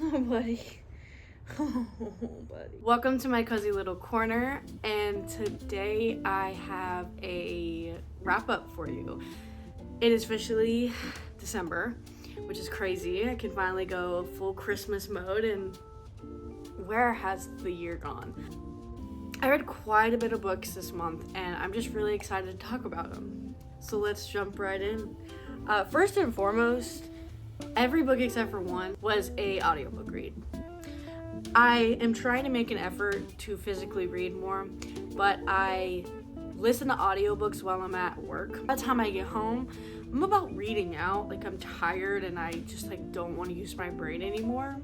Oh, buddy. Oh, buddy. Welcome to my cozy little corner, and today I have a wrap up for you. It is officially December, which is crazy. I can finally go full Christmas mode, and where has the year gone? I read quite a bit of books this month, and I'm just really excited to talk about them. So let's jump right in. First and foremost, every book except for one was a audiobook read. I am trying to make an effort to physically read more, but I listen to audiobooks while I'm at work. By the time I get home, I'm about reading out. Like, I'm tired and I just don't want to use my brain anymore.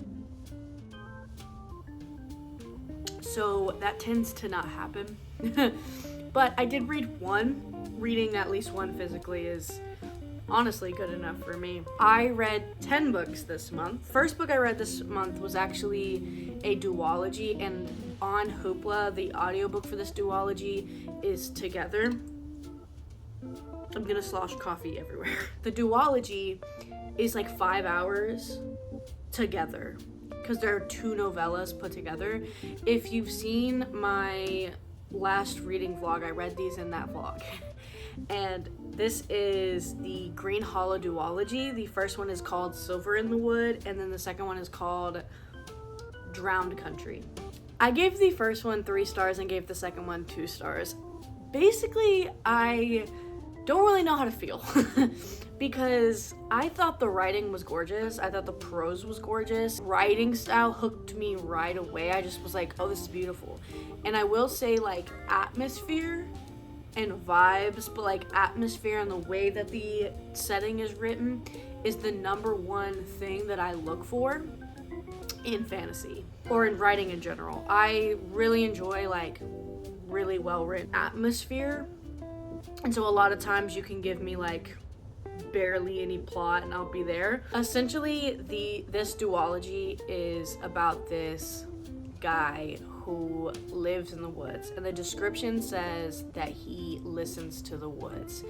So that tends to not happen. But I did read one. Reading at least one physically is honestly good enough for me. I read 10 books this month. First book I read this month was actually a duology, and on Hoopla, the audiobook for this duology is Together. I'm gonna slosh coffee everywhere. The duology is 5 hours together, because there are 2 novellas put together. If you've seen my last reading vlog, I read these in that vlog. And this is the Green Hollow duology. The first one is called Silver in the Wood, and then the second one is called Drowned Country. I gave the first one 3 stars and gave the second one 2 stars. Basically, I don't really know how to feel because I thought the writing was gorgeous. I thought the prose was gorgeous. Writing style hooked me right away. I just was like, oh, this is beautiful. And I will say, atmosphere and vibes, but atmosphere and the way that the setting is written is the number one thing that I look for in fantasy or in writing in general. I really enjoy really well written atmosphere, and so a lot of times you can give me barely any plot and I'll be there. Essentially, this duology is about this guy who lives in the woods, and the description says that he listens to the woods.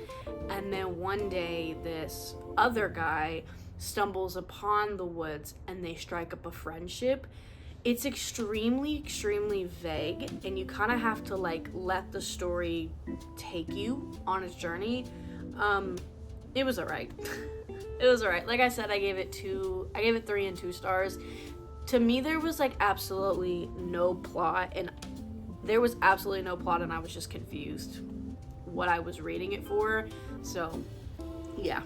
And then one day this other guy stumbles upon the woods and they strike up a friendship. It's extremely vague, and you kind of have to let the story take you on its journey. It was alright. It was alright. Like I said, I gave it 3 and 2 stars. To me, there was absolutely no plot, and I was just confused what I was reading it for. So yeah.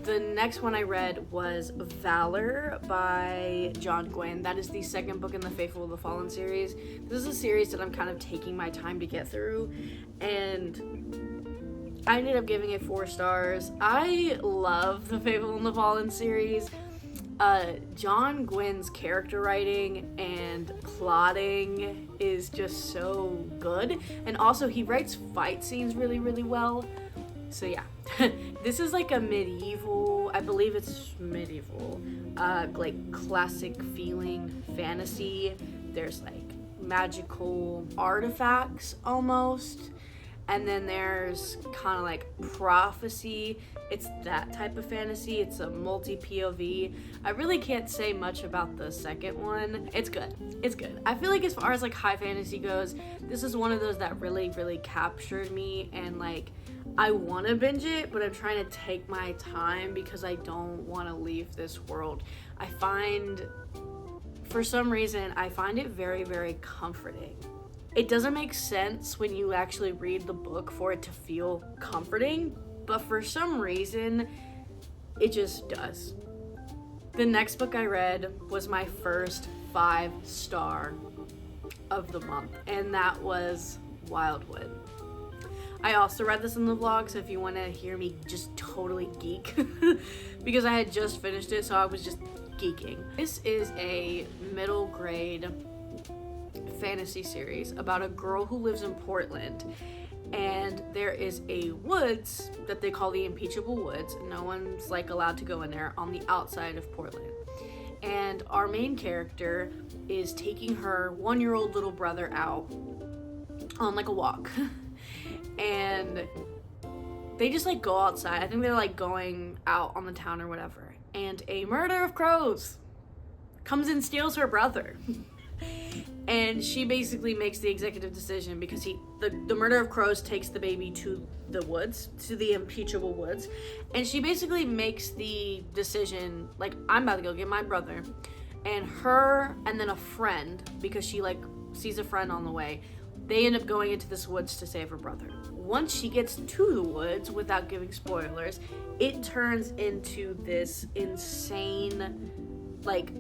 The next one I read was Valor by John Gwynne. That is the second book in the Faithful of the Fallen series. This is a series that I'm kind of taking my time to get through, and I ended up giving it 4 stars. I love the Faithful and the Fallen series. John Gwynne's character writing and plotting is just so good, and also he writes fight scenes really well. So yeah. This is a medieval, I believe it's medieval, classic feeling fantasy. There's magical artifacts almost, and then there's kind of prophecy. It's that type of fantasy. It's a multi-POV. I really can't say much about the second one. It's good. I feel as far as high fantasy goes, this is one of those that really captured me, and I want to binge it, but I'm trying to take my time because I don't want to leave this world. For some reason, I find it very comforting. It doesn't make sense when you actually read the book for it to feel comforting, but for some reason, it just does. The next book I read was my first 5-star of the month, and that was Wildwood. I also read this in the vlog, so if you want to hear me just totally geek, because I had just finished it, so I was just geeking. This is a middle grade fantasy series about a girl who lives in Portland, and there is a woods that they call the Impeachable Woods. No one's allowed to go in there, on the outside of Portland. And our main character is taking her 1-year-old little brother out on a walk. And they just go outside. I think they're going out on the town or whatever. And a murder of crows comes and steals her brother. And she basically makes the executive decision because the murder of crows takes the baby to the woods, to the impeachable woods. And she basically makes the decision, like, I'm about to go get my brother. And her and then a friend, because she like sees a friend on the way, they end up going into this woods to save her brother. Once she gets to the woods, without giving spoilers, it turns into this insane, like,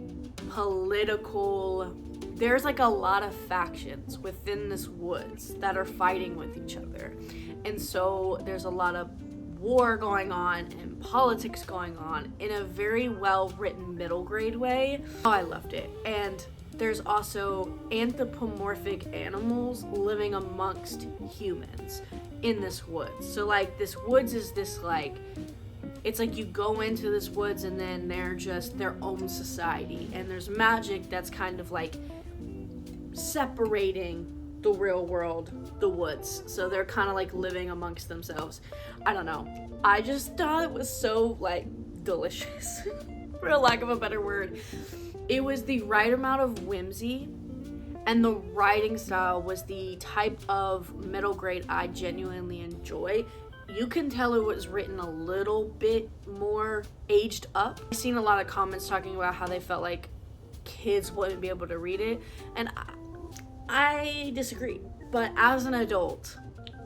political... There's like a lot of factions within this woods that are fighting with each other. And so there's a lot of war going on and politics going on in a very well written middle grade way. Oh, I loved it. And there's also anthropomorphic animals living amongst humans in this woods. So like this woods is this like, it's like you go into this woods and then they're just their own society, and there's magic that's kind of like separating the real world, the woods. So they're kind of like living amongst themselves. I don't know. I just thought it was so like delicious, for lack of a better word. It was the right amount of whimsy, and the writing style was the type of middle grade I genuinely enjoy. You can tell it was written a little bit more aged up. I've seen a lot of comments talking about how they felt like kids wouldn't be able to read it, and I disagree. But as an adult,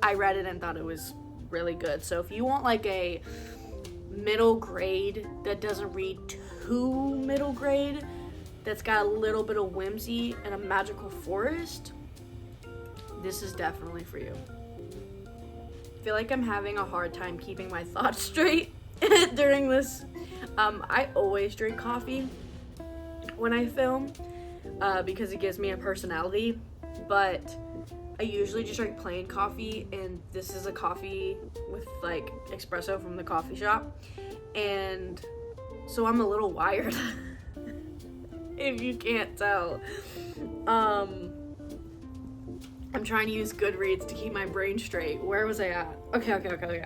I read it and thought it was really good. So if you want like a middle grade that doesn't read too middle grade, that's got a little bit of whimsy and a magical forest, this is definitely for you. I feel like I'm having a hard time keeping my thoughts straight during this. I always drink coffee when I film because it gives me a personality, but I usually just drink plain coffee, and this is a coffee with like espresso from the coffee shop, and so I'm a little wired if you can't tell. I'm trying to use Goodreads to keep my brain straight. Where was I at? Okay.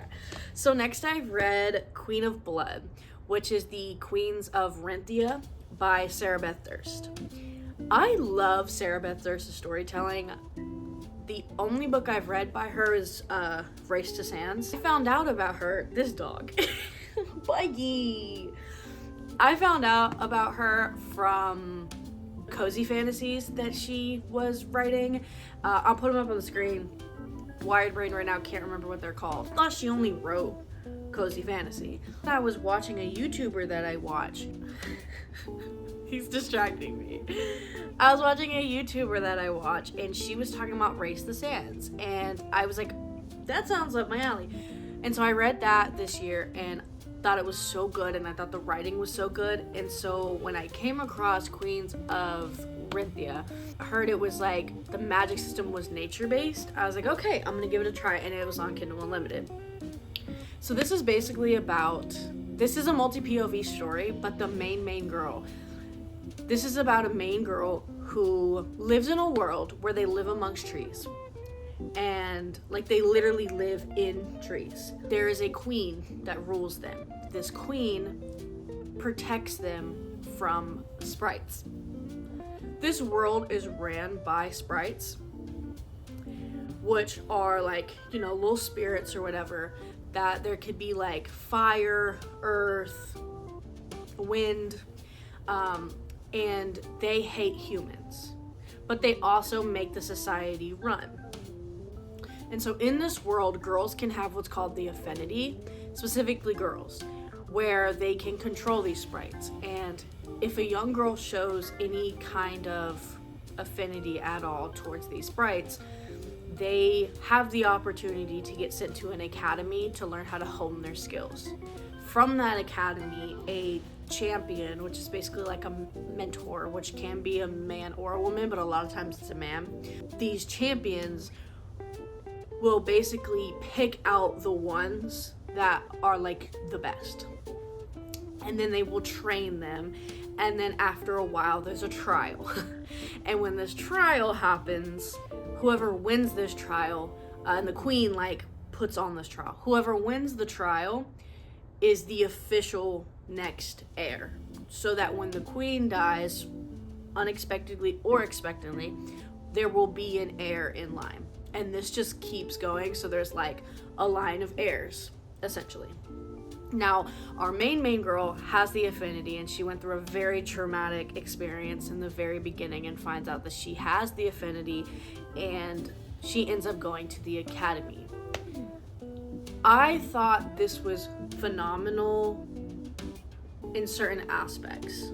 So next I've read Queen of Blood, which is the Queens of Renthia by Sarah Beth Durst. I love Sarah Beth Durst's storytelling. The only book I've read by her is Race to Sands. I found out about her, this dog, Buggy. I found out about her from cozy fantasies that she was writing. I'll put them up on the screen. Wired brain right now, can't remember what they're called. I thought she only wrote cozy fantasy. I was watching a YouTuber that I watch. He's distracting me. I was watching a YouTuber that I watch, and she was talking about Race the Sands, and I was like, that sounds up my alley. And so I read that this year and thought it was so good, and I thought the writing was so good. And so when I came across Queens of Renthia, I heard it was like the magic system was nature-based. I was like, okay, I'm gonna give it a try, and it was on Kindle Unlimited. So this is basically about, this is a multi-POV story, but the main girl. This is about a main girl who lives in a world where they live amongst trees. And like they literally live in trees. There is a queen that rules them. This queen protects them from sprites. This world is ran by sprites, which are like, you know, little spirits or whatever, that there could be like fire, earth, wind, and they hate humans, but they also make the society run. And so in this world, girls can have what's called the affinity, specifically girls, where they can control these sprites. And if a young girl shows any kind of affinity at all towards these sprites, they have the opportunity to get sent to an academy to learn how to hone their skills. From that academy, a champion, which is basically like a mentor, which can be a man or a woman, but a lot of times it's a man. These champions will basically pick out the ones that are like the best, and then they will train them, and then after a while there's a trial. And when this trial happens, whoever wins this trial, and the queen like puts on this trial, whoever wins the trial is the official next heir, so that when the queen dies, unexpectedly or expectantly, there will be an heir in line. And this just keeps going, so there's like a line of heirs, essentially. Now, our main girl has the affinity, and she went through a very traumatic experience in the very beginning and finds out that she has the affinity, and she ends up going to the academy. I thought this was phenomenal in certain aspects.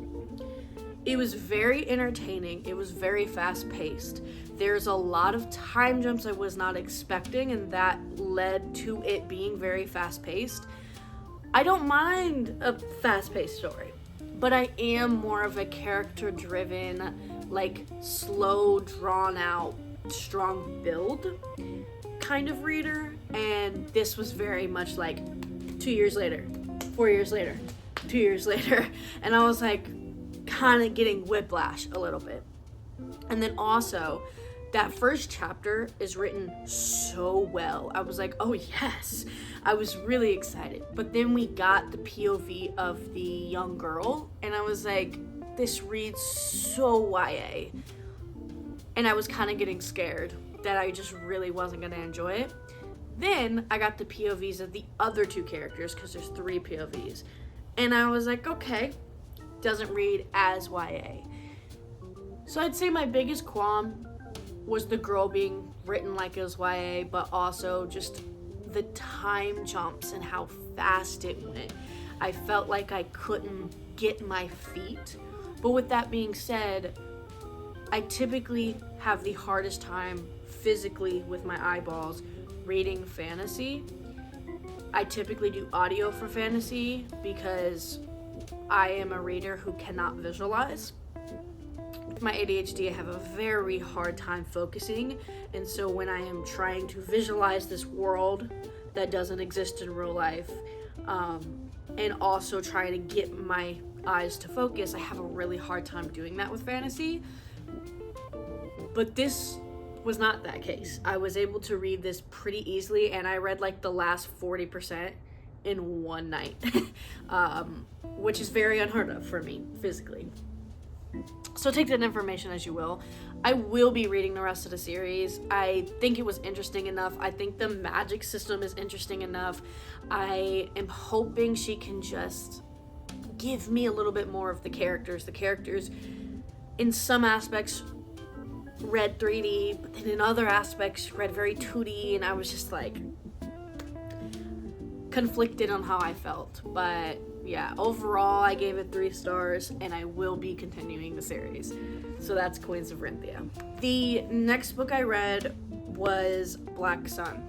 It was very entertaining. It was very fast-paced. There's a lot of time jumps I was not expecting, and that led to it being very fast-paced. I don't mind a fast-paced story, but I am more of a character-driven, like slow, drawn-out, strong build kind of reader, and this was very much like 2 years later, 4 years later, 2 years later, and I was like kind of getting whiplash a little bit. And then also, that first chapter is written so well. I was like, oh yes, I was really excited. But then we got the POV of the young girl, and I was like, this reads so YA. And I was kind of getting scared that I just really wasn't going to enjoy it. Then I got the POVs of the other two characters, because there's 3 POVs. And I was like, okay, doesn't read as YA. So I'd say my biggest qualm was the girl being written like it was YA, but also just the time jumps and how fast it went. I felt like I couldn't get my feet. But with that being said, I typically have the hardest time physically with my eyeballs reading fantasy. I typically do audio for fantasy because I am a reader who cannot visualize. With my ADHD, I have a very hard time focusing, and so when I am trying to visualize this world that doesn't exist in real life, and also trying to get my eyes to focus, I have a really hard time doing that with fantasy. But this was not that case. I was able to read this pretty easily, and I read like the last 40% in one night, which is very unheard of for me physically. So take that information as you will. I will be reading the rest of the series. I think it was interesting enough. I think the magic system is interesting enough. I am hoping she can just give me a little bit more of the characters. The characters, in some aspects, read 3D, but then in other aspects, read very 2D, and I was just like conflicted on how I felt. But yeah, overall, I gave it 3 stars, and I will be continuing the series. So that's Queens of Rinthia. The next book I read was Black Sun.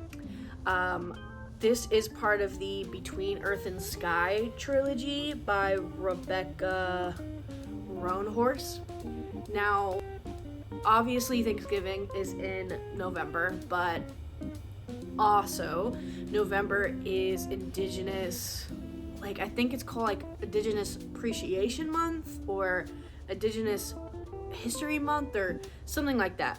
This is part of the Between Earth and Sky trilogy by Rebecca Roanhorse. Now, obviously Thanksgiving is in November, but also November is Indigenous, like I think it's called like Indigenous Appreciation Month or Indigenous History Month or something like that.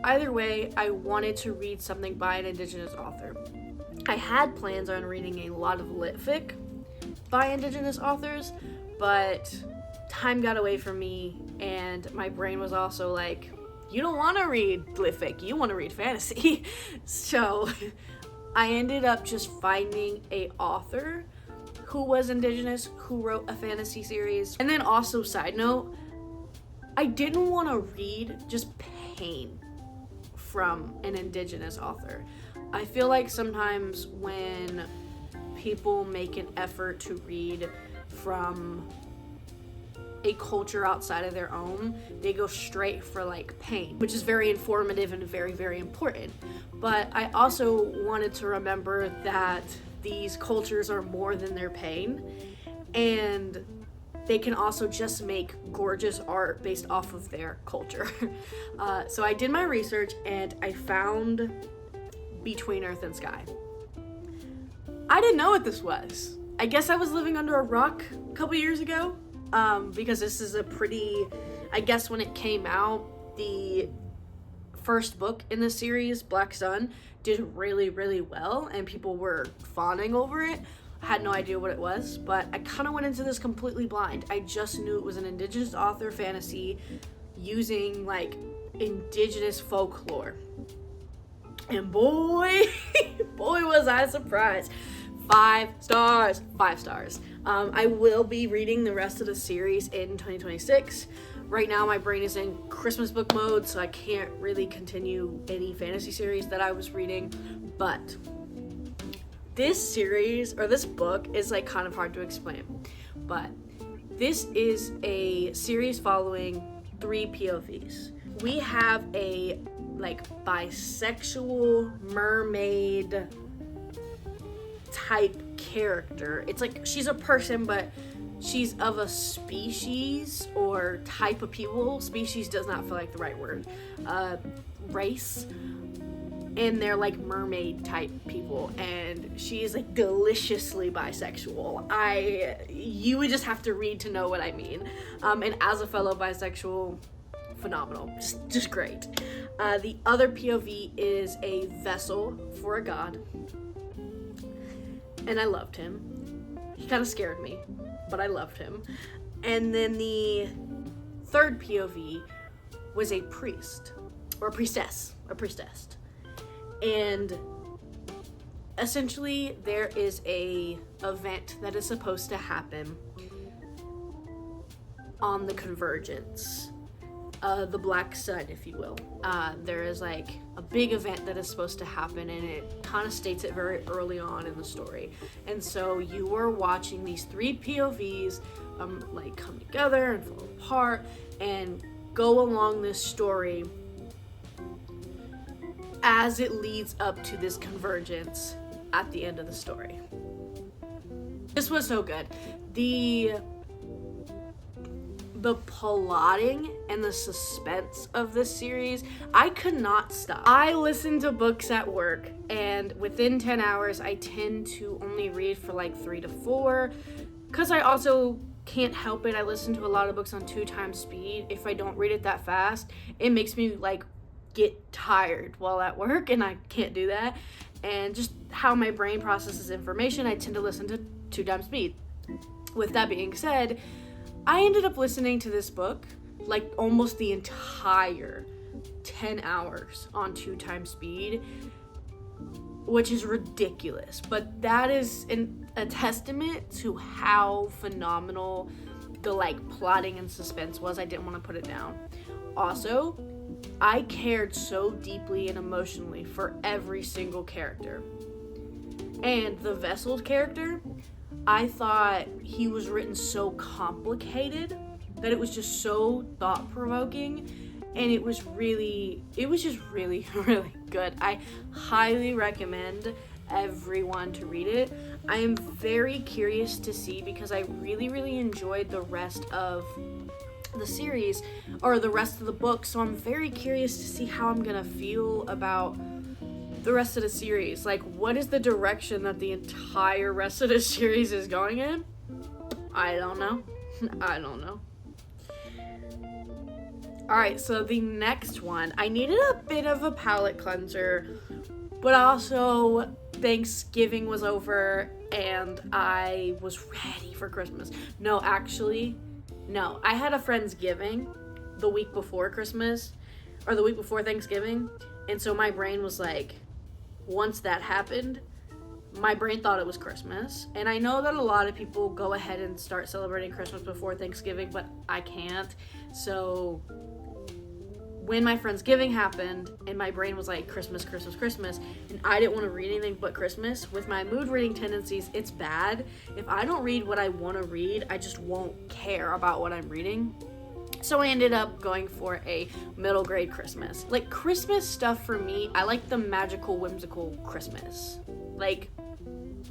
Either way, I wanted to read something by an Indigenous author. I had plans on reading a lot of lit fic by Indigenous authors, but time got away from me, and my brain was also like, you don't want to read lit fic, you want to read fantasy. So I ended up just finding a author who was Indigenous, who wrote a fantasy series. And then also, side note, I didn't want to read just pain from an Indigenous author. I feel like sometimes when people make an effort to read from a culture outside of their own, they go straight for like pain, which is very informative and very, very important. But I also wanted to remember that these cultures are more than their pain, and they can also just make gorgeous art based off of their culture. So I did my research, and I found Between Earth and Sky. I didn't know what this was. I guess I was living under a rock a couple years ago, because this is a pretty, I guess when it came out, the first book in the series, Black Sun, did really, really well, and people were fawning over it. Had no idea what it was, but I kind of went into this completely blind. I just knew it was an indigenous author fantasy using like indigenous folklore. And boy, boy was I surprised. 5 stars, 5 stars. I will be reading the rest of the series in 2026. Right now my brain is in Christmas book mode, so I can't really continue any fantasy series that I was reading, but this series, or this book, is like kind of hard to explain, but this is a series following 3 POVs. We have a like bisexual mermaid type character. It's like she's a person, but she's of a species or type of people. Species does not feel like the right word. Race. And they're like mermaid type people, and she is like deliciously bisexual. You would just have to read to know what I mean. And as a fellow bisexual, phenomenal, just great. The other POV is a vessel for a god, and I loved him. He kind of scared me, but I loved him. And then the third POV was a priest or a priestess. And essentially there is a event that is supposed to happen on the convergence, the black sun, if you will. There is like a big event that is supposed to happen, and it kind of states it very early on in the story. And so you are watching these 3 POVs like come together and fall apart and go along this story as it leads up to this convergence at the end of the story. This was so good. The plotting and the suspense of this series, I could not stop. I listen to books at work, and within 10 hours, I tend to only read for like 3 to 4, because I also can't help it. I listen to a lot of books on 2 times speed. If I don't read it that fast, it makes me like get tired while at work, and I can't do that. And just how my brain processes information, I tend to listen to 2 times speed. With that being said, I ended up listening to this book like almost the entire 10 hours on 2 times speed, which is ridiculous, but that is a testament to how phenomenal the like plotting and suspense was. I didn't want to put it down. Also, I cared so deeply and emotionally for every single character. And the Vessel character, I thought he was written so complicated that it was just so thought-provoking, and it was just really, really good. I highly recommend everyone to read it. I am very curious to see, because I really, really enjoyed the rest of the series, or the rest of the book, so I'm very curious to see how I'm gonna feel about the rest of the series. Like, what is the direction that the entire rest of the series is going in? I don't know. Alright, so the next one, I needed a bit of a palate cleanser, but also Thanksgiving was over and I was ready for Christmas. No, I had a Friendsgiving the week before Christmas, or the week before Thanksgiving, and so my brain was like, once that happened, my brain thought it was Christmas. And I know that a lot of people go ahead and start celebrating Christmas before Thanksgiving, but I can't. So when my Friendsgiving happened and my brain was like Christmas, and I didn't want to read anything but Christmas, with my mood reading tendencies, it's bad. If I don't read what I want to read, I just won't care about what I'm reading. So I ended up going for a middle grade Christmas. Like, Christmas stuff for me, I like the magical, whimsical Christmas. Like,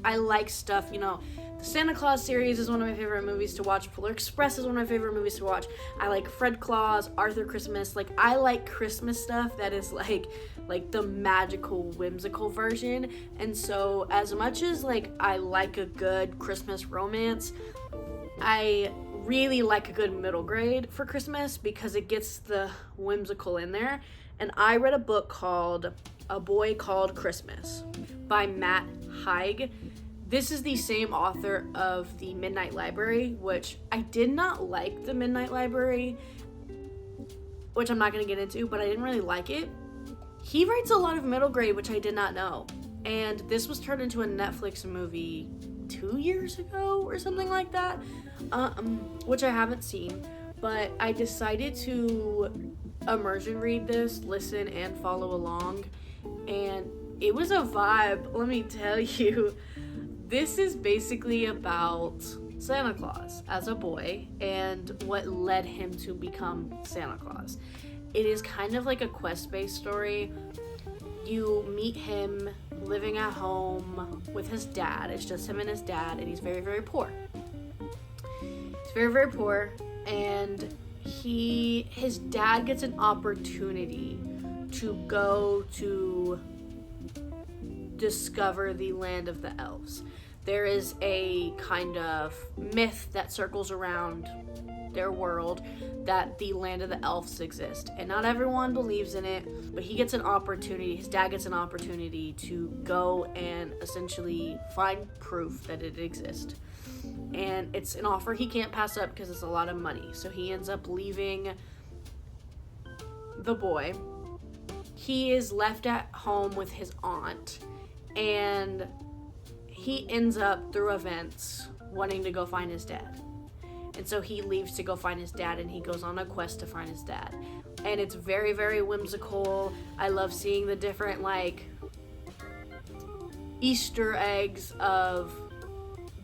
I like stuff, the Santa Claus series is one of my favorite movies to watch. Polar Express is one of my favorite movies to watch. I like Fred Claus, Arthur Christmas. Like, I like Christmas stuff that is like the magical, whimsical version. And so as much as like I like a good Christmas romance, I really like a good middle grade for Christmas because it gets the whimsical in there. And I read a book called A Boy Called Christmas by Matt Haig. This is the same author of The Midnight Library, which I did not like. The Midnight Library, which I'm not going to get into, but I didn't really like it. He writes a lot of middle grade, which I did not know. And this was turned into a Netflix movie 2 years ago or something like that, which I haven't seen. But I decided to immersion read this, listen and follow along. And it was a vibe, let me tell you. This is basically about Santa Claus as a boy and what led him to become Santa Claus. It is kind of like a quest-based story. You meet him living at home with his dad. It's just him and his dad, and he's very, very poor. He's very, very poor, and his dad gets an opportunity to go to discover the land of the elves. There is a kind of myth that circles around their world that the land of the elves exist, and not everyone believes in it, but his dad gets an opportunity to go and essentially find proof that it exists. And it's an offer he can't pass up because it's a lot of money. So he ends up leaving the boy. He is left at home with his aunt, and he ends up, through events, wanting to go find his dad. And so he leaves to go find his dad, and he goes on a quest to find his dad. And it's very, very whimsical. I love seeing the different, Easter eggs of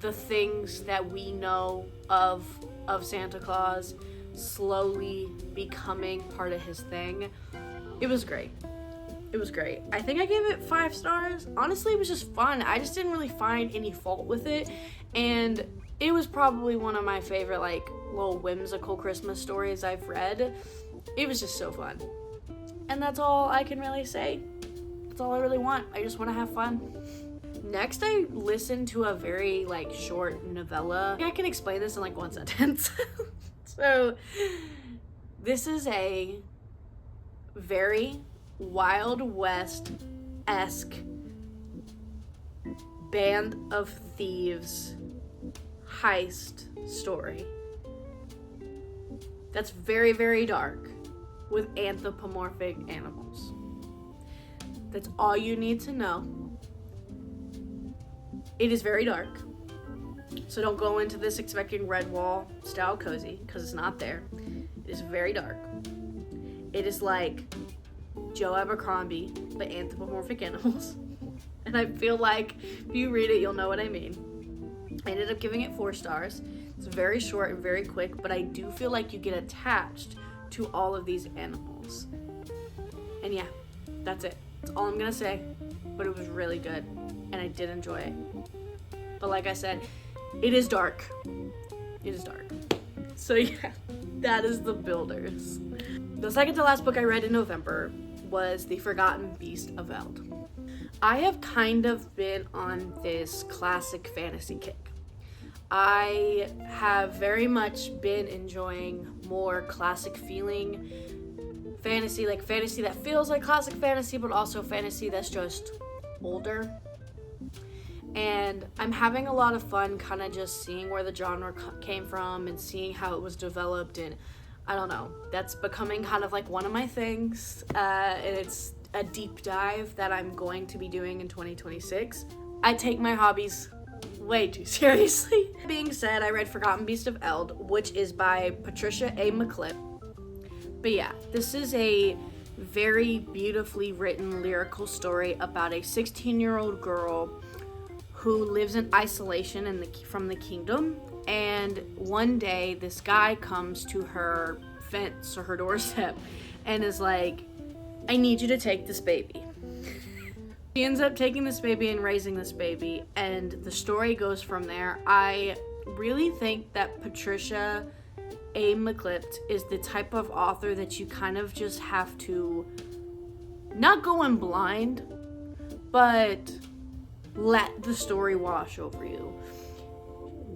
the things that we know of Santa Claus slowly becoming part of his thing. It was great. It was great. I think I gave it 5 stars. Honestly, it was just fun. I just didn't really find any fault with it. And it was probably one of my favorite, little whimsical Christmas stories I've read. It was just so fun. And that's all I can really say. That's all I really want. I just want to have fun. Next, I listened to a very, short novella. I can explain this in, 1 sentence. So, this is a very Wild West-esque band of thieves heist story that's very, very dark with anthropomorphic animals. That's all you need to know. It is very dark, so don't go into this expecting Redwall style cozy, because it's not there. It is very dark. It is like Joe Abercrombie, but anthropomorphic animals. And I feel like if you read it, you'll know what I mean. I ended up giving it 4 stars. It's very short and very quick, but I do feel like you get attached to all of these animals. And yeah, that's it. That's all I'm gonna say. But it was really good, and I did enjoy it. But like I said, it is dark. It is dark. So yeah, that is The Builders. The second to last book I read in November was The Forgotten Beast of Eld. I have kind of been on this classic fantasy kick. I have very much been enjoying more classic feeling fantasy, fantasy that feels like classic fantasy, but also fantasy that's just older. And I'm having a lot of fun kind of just seeing where the genre came from and seeing how it was developed, and I don't know, that's becoming kind of one of my things, and it's a deep dive that I'm going to be doing in 2026. I take my hobbies way too seriously. That being said, I read Forgotten Beast of Eld, which is by Patricia A. McClipp. But yeah, this is a very beautifully written lyrical story about a 16-year-old girl who lives in isolation from the kingdom, and one day this guy comes to her fence or her doorstep and is like, I need you to take this baby. She ends up taking this baby and raising this baby, and the story goes from there. I really think that Patricia A. McClipp is the type of author that you kind of just have to not go in blind, but let the story wash over you.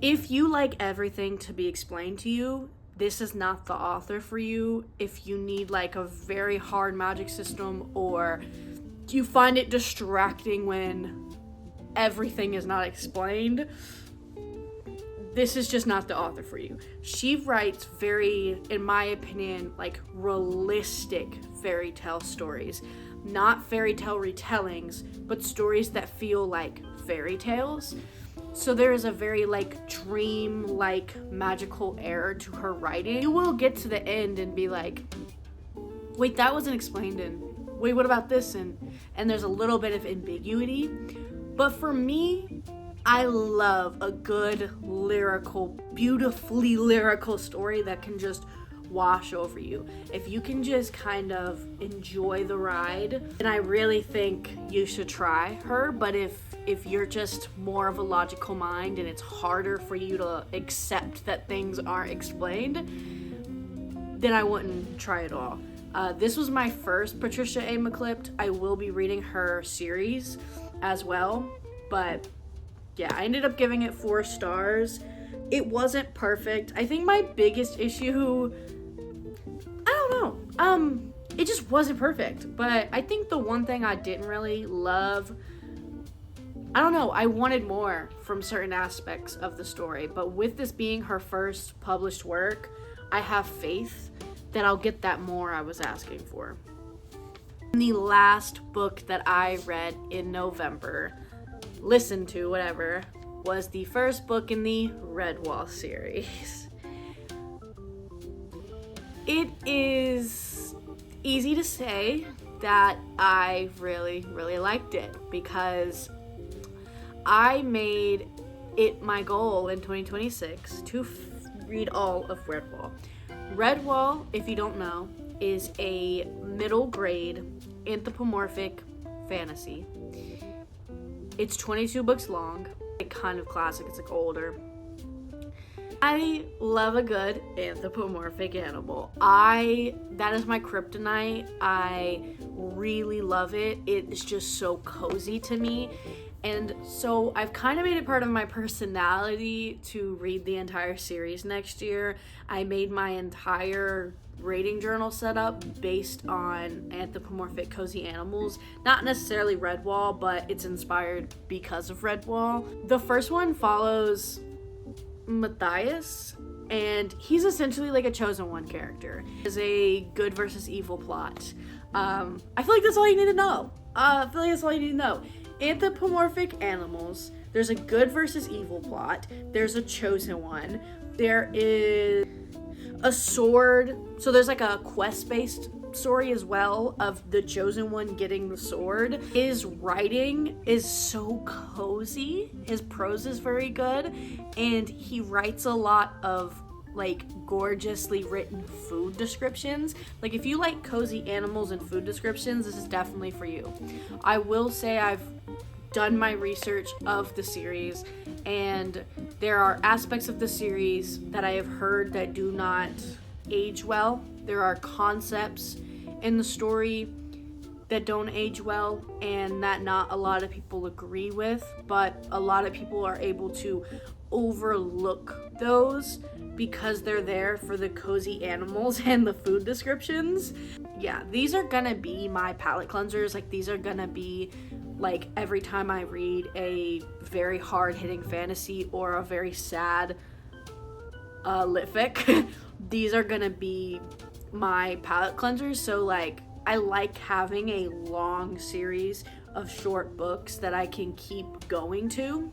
If you like everything to be explained to you, this is not the author for you. If you need a very hard magic system, or you find it distracting when everything is not explained, this is just not the author for you. She writes very, in my opinion, like realistic fairy tale stories. Not fairy tale retellings, but stories that feel like fairy tales. So there is a very like dream-like magical air to her writing. You will get to the end and be like, wait, that wasn't explained, and wait, what about this? And there's a little bit of ambiguity. But for me, I love a good lyrical, beautifully lyrical story that can just wash over you. If you can just kind of enjoy the ride, then I really think you should try her. But if you're just more of a logical mind and it's harder for you to accept that things aren't explained, then I wouldn't try it all. This was my first Patricia A. McClipt. I will be reading her series as well, but yeah, I ended up giving it 4 stars. It wasn't perfect. I think my biggest issue, I don't know, it just wasn't perfect. But I think the one thing I didn't really love, I don't know, I wanted more from certain aspects of the story. But with this being her first published work, I have faith that I'll get that more I was asking for. And the last book that I read in November, listened to, whatever, was the first book in the Redwall series. It is easy to say that I really, really liked it because I made it my goal in 2026 to read all of Redwall. Redwall, if you don't know, is a middle grade anthropomorphic fantasy. It's 22 books long, kind of classic, it's like older. I love a good anthropomorphic animal. That is my kryptonite. I really love it. It's just so cozy to me. And so I've kind of made it part of my personality to read the entire series next year. I made my entire rating journal setup based on anthropomorphic cozy animals. Not necessarily Redwall, but it's inspired because of Redwall. The first one follows Matthias, and he's essentially like a chosen one character. It's a good versus evil plot. I feel like that's all you need to know. Anthropomorphic animals, there's a good versus evil plot, there's a chosen one, there is a sword, so there's like a quest-based story as well of the chosen one getting the sword. His writing is so cozy, his prose is very good, and he writes a lot of like gorgeously written food descriptions. Like if you like cozy animals and food descriptions, this is definitely for you. I will say I've done my research of the series, and there are aspects of the series that I have heard that do not age well. There are concepts in the story that don't age well and that not a lot of people agree with, but a lot of people are able to overlook those because they're there for the cozy animals and the food descriptions. Yeah, these are gonna be my palate cleansers. Like these are gonna be like every time I read a very hard-hitting fantasy or a very sad lit fic, these are gonna be my palate cleansers. So like I like having a long series of short books that I can keep going to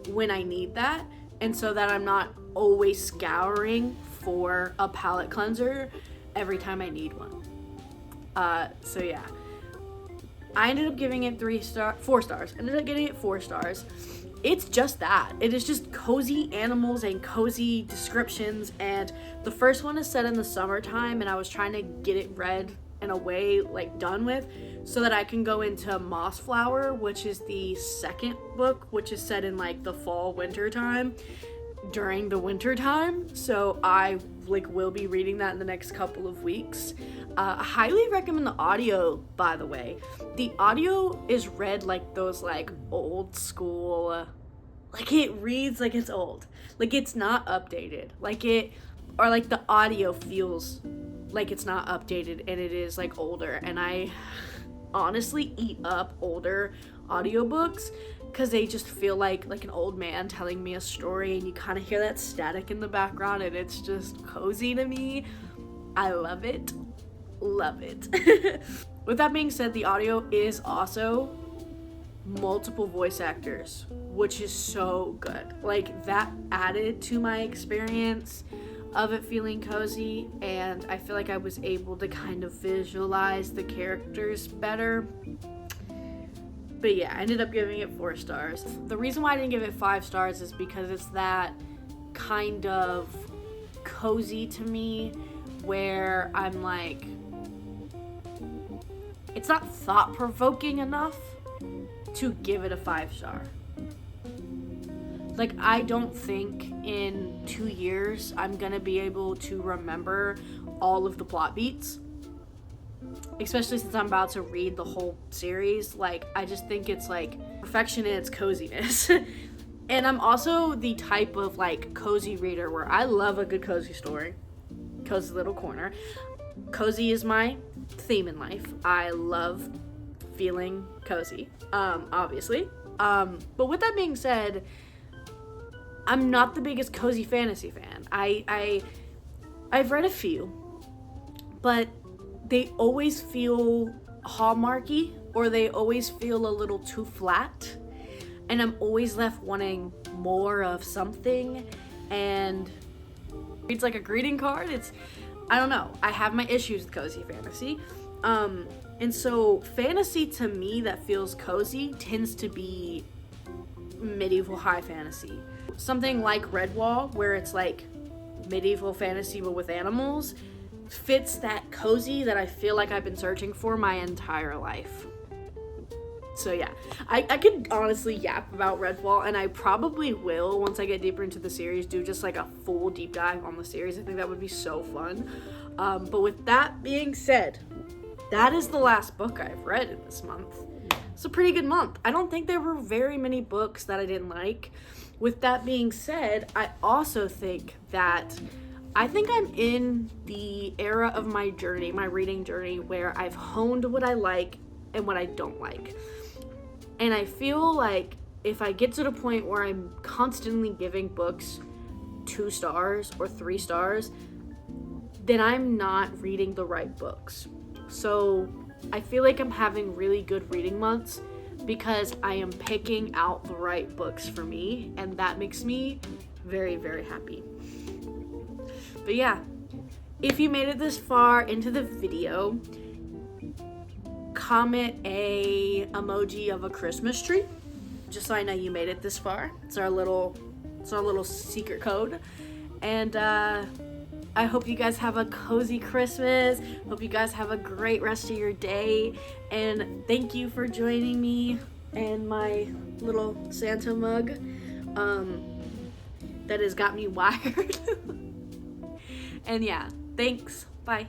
when I need that, and so that I'm not always scouring for a palate cleanser every time I need one. So yeah, I ended up giving it 4 stars. Ended up getting it 4 stars. It's just that. It is just cozy animals and cozy descriptions, and the first one is set in the summertime, and I was trying to get it read in a way like done with so that I can go into Mossflower, which is the second book, which is set in like the fall winter time during the winter time. So I like will be reading that in the next couple of weeks. I highly recommend the audio, by the way. The audio is read like those like old school, like it reads like it's old, like it's not updated, like it, or like the audio feels like it's not updated and it is like older. And I honestly eat up older audiobooks because they just feel like an old man telling me a story, and you kind of hear that static in the background, and it's just cozy to me. I love it. Love it. With that being said, the audio is also multiple voice actors, which is so good. Like, that added to my experience of it feeling cozy, and I feel like I was able to kind of visualize the characters better. But yeah, I ended up giving it 4 stars. The reason why I didn't give it 5 stars is because it's that kind of cozy to me where I'm like, it's not thought-provoking enough to give it a 5-star. Like, I don't think in 2 years I'm gonna be able to remember all of the plot beats, especially since I'm about to read the whole series. Like, I just think it's like perfection in its coziness. And I'm also the type of like cozy reader where I love a good cozy story, cozy little corner. Cozy is my theme in life. I love feeling cozy, obviously. But with that being said, I'm not the biggest cozy fantasy fan. I've read a few, but they always feel Hallmarky, or they always feel a little too flat, and I'm always left wanting more of something, and it's like a greeting card. I don't know. I have my issues with cozy fantasy. And so fantasy to me that feels cozy tends to be medieval high fantasy. Something like Redwall, where it's like medieval fantasy but with animals, fits that cozy that I feel like I've been searching for my entire life. So yeah, I could honestly yap about Redwall, and I probably will, once I get deeper into the series, do just like a full deep dive on the series. I think that would be so fun. But with that being said, that is the last book I've read in this month. It's a pretty good month. I don't think there were very many books that I didn't like. With that being said, I also think that I'm in the era of my journey, my reading journey, where I've honed what I like and what I don't like. And I feel like if I get to the point where I'm constantly giving books 2 stars or 3 stars, then I'm not reading the right books. So I feel like I'm having really good reading months because I am picking out the right books for me, and that makes me very, very happy. But yeah, if you made it this far into the video, comment a emoji of a Christmas tree, just so I know you made it this far. It's our little secret code. And I hope you guys have a cozy Christmas. Hope you guys have a great rest of your day. And thank you for joining me and my little Santa mug that has got me wired. And yeah, thanks. Bye.